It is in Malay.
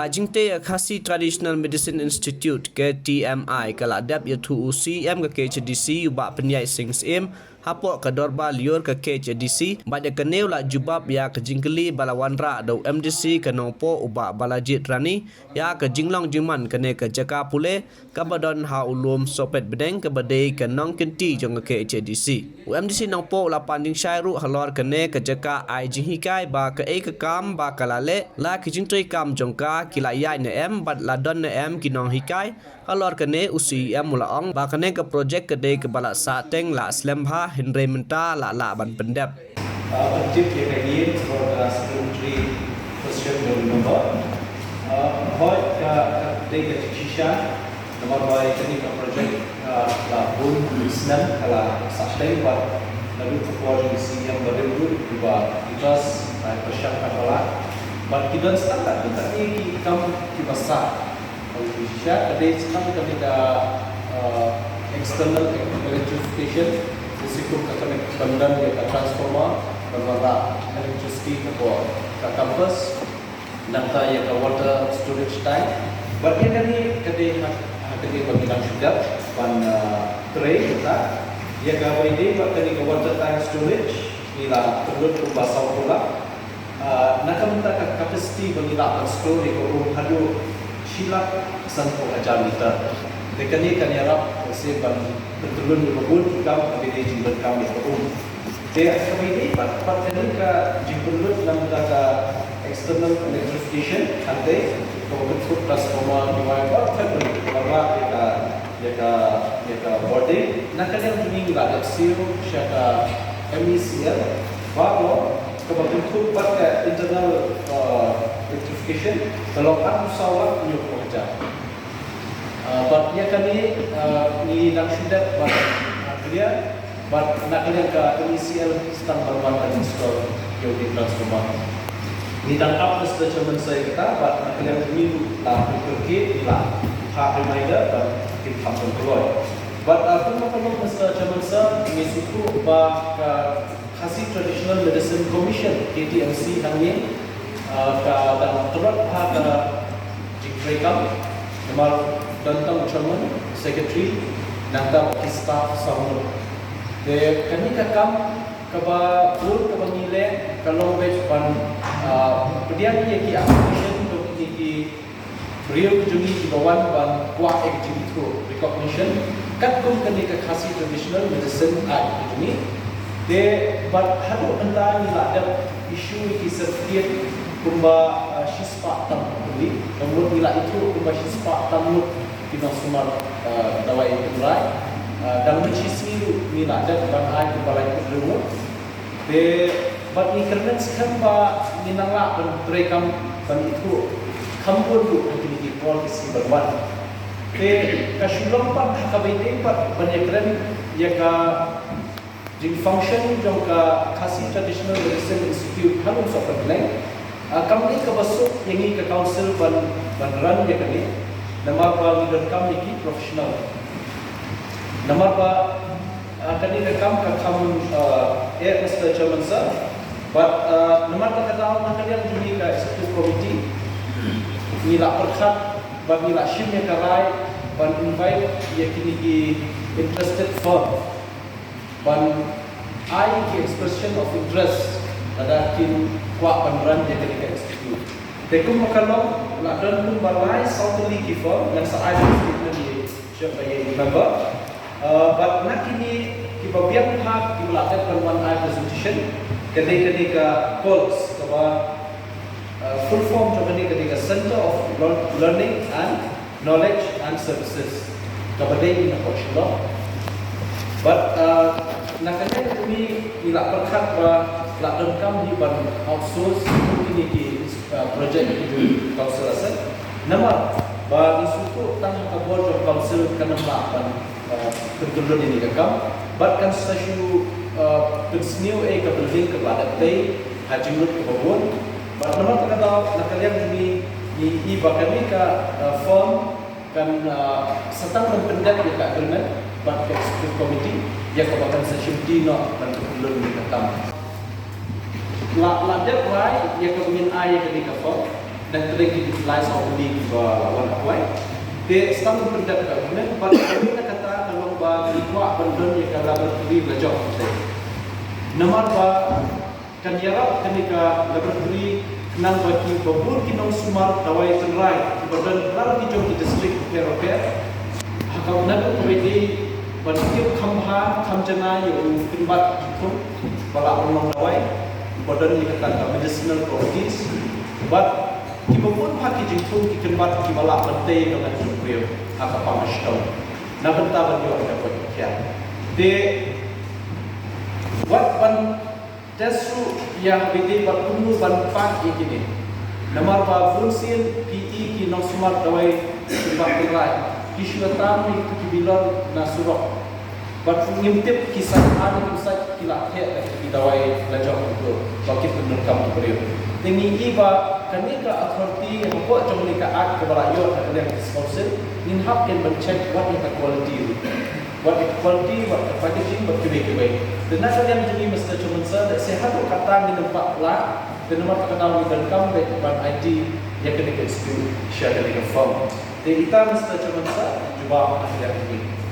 Jingte Khasi Traditional Medicine Institute ke TMI kaladap ya tu UCM ke KHDC ubak penyai sings im hapok ke dorba liur ke KHDC baca keneu la jubab ya ke jingkeli balawan ra do MDC ke nopo ubak balajit rani ya ke jinglong jiman kene ke jaka pule ke badan ha ulum sopet bedeng ke badai ke nong kenti jong ke KHDC MDC nopo la panding syairu halor kene ke jaka ai jinghikai ba ke ke kam ba kalale la ke jingtoi kam jongka kila yai ne em bat la don ne em kinong hikai halor kene UCM mulaong ba kene ke projek ke de ke balak sa teng la slemha Henry Menta la ban pendap. Object yang kalian for the secondary question number. Hoi ka de ke cisha nomor baik ini ke projek la bun Islam kala sa teng ba lalu support UCM baru juga itas persiap kepala. But kita start kita ni kamu kita besar. Kalau cisha ada sekarang kita external electrification risiko kekembangan pendan dia transformer berwarna electricity ke kampus nangka ya ke water storage tank berarti kami kami bagi sudah pan tray kita ya ke ini berarti ke water tank storage ila perlu bahasa pula nak minta capacity bagi nak store ke hadu silap sampai 1,000 liter. Dekani kan yarap se ban tertulun di babun kam abide jimban kam di babun. Dia kami pat kani ka jimban dalam ka external electrification ante ko food transformer diwai pat kan ya ka body nak kan yang ini la seal syaka MECL bahawa kebentuk pat ka internal electrification kalau kan usawat punya pekerja. But ya kami ni nak sudah buat dia buat nak kena ke inisial standar bantuan install geodik transformer. Ni tangkap statement saya kita buat nak kena ni lah pergi lah hak reminder dan kita control. But aku nak kalau statement saya ni suku bah Khasi Traditional Medicine Commission KTMC kami ke dalam turut hak jikrekam nomor tentang chairman, secretary, nangka staff sama. De kami kakam kaba pur kaba nile kalau batch pan pedian ye ki application to ki real juni ki bawan ban kwa ek juni to recognition kat kum kani ka Khasi Traditional Medicine act juni de but hadu anda ni ada issue ki certificate kumba shispa tam ni nomor nila itu kumba shispa tamut kita semua dawai mulai dan which is ni ada bang ai balai kedua de but ni kerana sekarang ni nangla dan terekam dan itu kampun tu aktiviti policy berwan de kasulang pan kabite pat banyak keren ya ka jing function jong ka Khasi Traditional Medicine Institute halung sopan leng kami ke besok yang ini ke council ban dia kami nama apa leader kami ki profesional nama apa kami rekam ke kamu Mr. Chairman sir but nama apa kata orang kalian juni ke executive committee ni lah perkat bagi lah shimnya karai ban invite ya kini ki interested firm ban I ki expression of interest ada kin kuat panduran dia kini ke executive Tekum makalong la dan pun balai Southly Kifo yang saya statement di siapa yang member but nak ini kita biar hak kita lakukan perubahan air presentation ketika calls kepada full form ketika Center of Learning and Knowledge and Services kepada ini nak coach but nak kena kami ilak perkat la dan kami ban outsource ini di projek itu council aset nama bagi suku tang ka board of council kana melakukan kebetulan ini kakam bahkan stasiun new ke building ke badat tei hajimut ke babon bah nama kata nak kalian ni bahkan ni ka form kan setang pendengar di agreement bah executive committee yang bahkan stasiun dino dan kebetulan ini kakam la dia rai ya kemudian ai ke dikafo dan terlebih utilize only one way. They stand up that government, but kami nak kata kalau bagi kuat benda yang kalau laboratory belajar kita. Nomor ba kan yarap kenika laboratory nang bagi babur kinong sumar dawai tenrai badan lalu di jom di district repair. Hakau nak pwede bantiup kamha kamjana yung timbat itu bala orang dawai badan ni kata medicinal properties, but kibabun packaging tu kikenbat kibala penting dengan supaya apa pamashtau. Na benta bagi orang dapat kia. De what ban tesu ya bidi bertemu ban pak ini. Nomor babun sin PE ki no smart dawai timbak tirai. Kisuatam ni kibilon na surok. But ngimtip kisah ada kisah kilat he ki dawai lajak itu bagi penderkam beriu. Tengi iba kanika authority yang buat jomnika act kepada yo yang disposal in hab can check what is the quality, what the packaging, what kebe. Dan nasa yang jadi Mr. Chumansa that sehat kata ni nampak lah dan nomor terkenal di dalam ban ID yang kena dispute share dengan firm. Dan kita Mr. Chumansa cuba akhirnya ini.